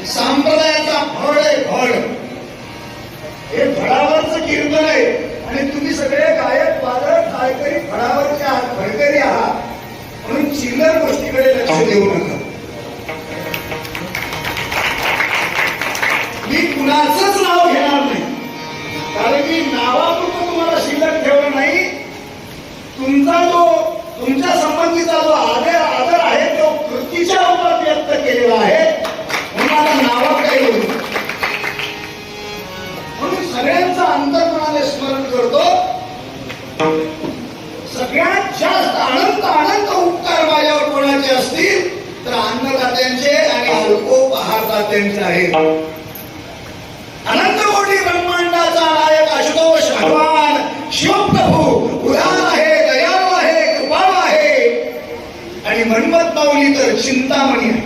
संप्रदायाचा फळ आहे फळ. हे फळावरचं कीर्तन आहे आणि तुम्ही सगळे गायक वादक काहीतरी फळावरचे आहात, फळकरी आहात म्हणून चिल्लर गोष्टीकडे लक्ष देऊ नका. मी कुणाचंच नाव घेणार नाही, कारण की नावापुरतं तुम्हाला शिल्लक ठेवलं नाही. तुमच्या संबंधीचा जो आदर आहे तो कृतीच्या रूपात व्यक्त केलेला आहे, म्हणून आता नावात काही होईल. म्हणून सगळ्यांचं अंतर्मनाने स्मरण करतो. सगळ्यात जास्त अनंत उपकार माझ्यावर कोणाचे असतील तर अन्नदात्यांचे आणि अल्पोपहारदात्यांचे आहेत. अनंत कोटी ब्रह्मांडाचा नायक आशुतोष भगवान शिवप्रभू उदार आहे, दयाळू आहे, कृपाळू आहे आणि म्हणमत माऊली तर चिंतामणी आहे.